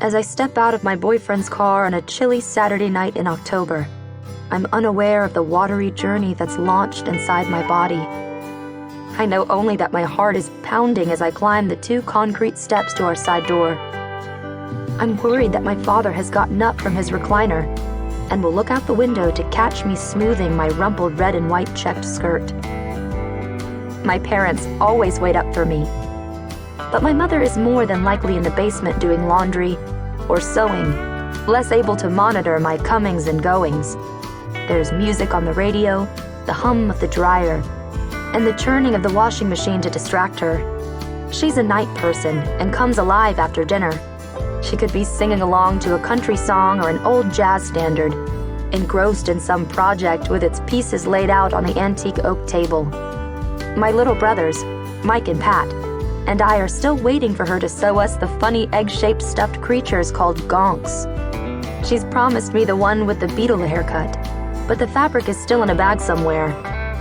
As I step out of my boyfriend's car on a chilly Saturday night in October, I'm unaware of the watery journey that's launched inside my body. I know only that my heart is pounding as I climb the 2 concrete steps to our side door. I'm worried that my father has gotten up from his recliner and will look out the window to catch me smoothing my rumpled red and white checked skirt. My parents always wait up for me, but my mother is more than likely in the basement doing laundry or sewing, less able to monitor my comings and goings. There's music on the radio, the hum of the dryer, and the churning of the washing machine to distract her. She's a night person and comes alive after dinner. She could be singing along to a country song or an old jazz standard, engrossed in some project with its pieces laid out on the antique oak table. My little brothers, Mike and Pat, and I are still waiting for her to sew us the funny egg-shaped stuffed creatures called gonks. She's promised me the one with the beetle haircut, but the fabric is still in a bag somewhere,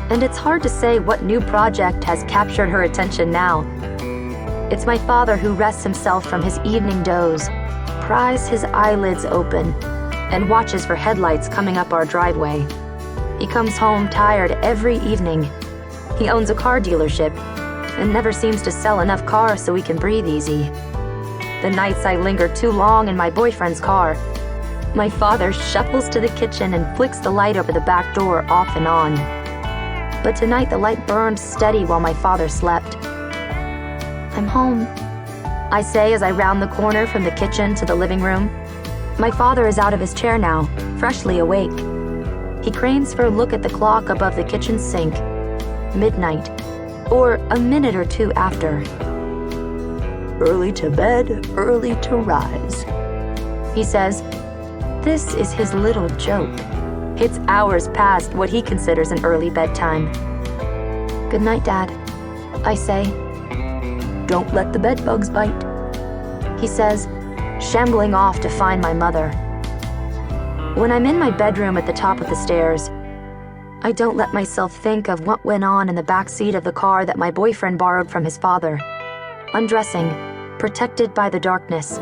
and it's hard to say what new project has captured her attention now. It's my father who rests himself from his evening doze, pries his eyelids open, and watches for headlights coming up our driveway. He comes home tired every evening. He owns a car dealership and never seems to sell enough cars so we can breathe easy. The nights I linger too long in my boyfriend's car, my father shuffles to the kitchen and flicks the light over the back door off and on. But tonight the light burned steady while my father slept. I'm home, I say as I round the corner from the kitchen to the living room. My father is out of his chair now, freshly awake. He cranes for a look at the clock above the kitchen sink. Midnight, or a minute or two after. Early to bed, early to rise, he says. This is his little joke. It's hours past what he considers an early bedtime. Good night, Dad, I say. Don't let the bedbugs bite, he says, shambling off to find my mother. When I'm in my bedroom at the top of the stairs, I don't let myself think of what went on in the back seat of the car that my boyfriend borrowed from his father. Undressing, protected by the darkness,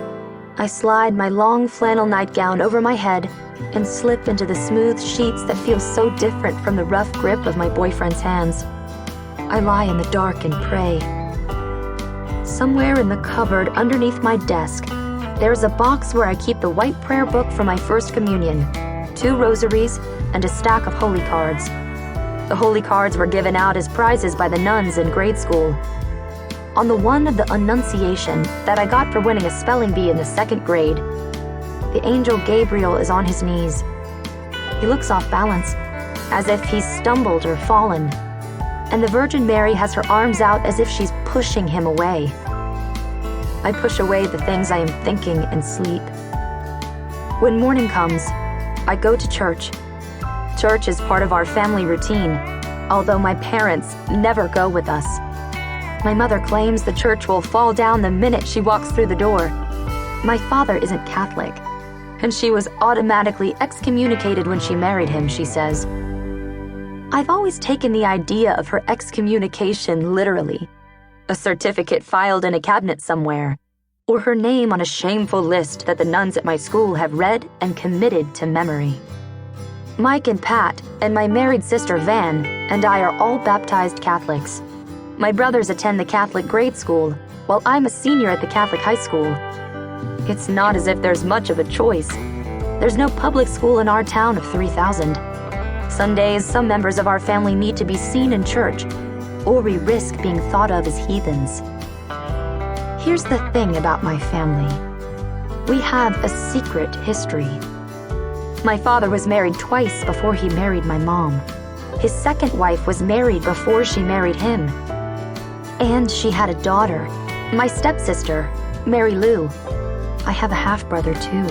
I slide my long flannel nightgown over my head and slip into the smooth sheets that feel so different from the rough grip of my boyfriend's hands. I lie in the dark and pray. Somewhere in the cupboard underneath my desk, there is a box where I keep the white prayer book for my first communion, 2 rosaries, and a stack of holy cards. The holy cards were given out as prizes by the nuns in grade school. On the one of the Annunciation that I got for winning a spelling bee in the 2nd grade, the angel Gabriel is on his knees. He looks off balance, as if he's stumbled or fallen, and the Virgin Mary has her arms out as if she's pushing him away. I push away the things I am thinking and sleep. When morning comes, I go to church. Church is part of our family routine, although my parents never go with us. My mother claims the church will fall down the minute she walks through the door. My father isn't Catholic, and she was automatically excommunicated when she married him, she says. I've always taken the idea of her excommunication literally. A certificate filed in a cabinet somewhere, or her name on a shameful list that the nuns at my school have read and committed to memory. Mike and Pat and my married sister Van and I are all baptized Catholics. My brothers attend the Catholic grade school, while I'm a senior at the Catholic high school. It's not as if there's much of a choice. There's no public school in our town of 3,000. Sundays, some members of our family need to be seen in church, or we risk being thought of as heathens. Here's the thing about my family. We have a secret history. My father was married twice before he married my mom. His second wife was married before she married him. And she had a daughter, my stepsister, Mary Lou. I have a half-brother too.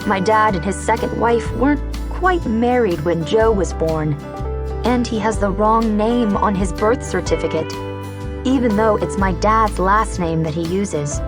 My dad and his second wife weren't quite married when Joe was born, and he has the wrong name on his birth certificate, even though it's my dad's last name that he uses.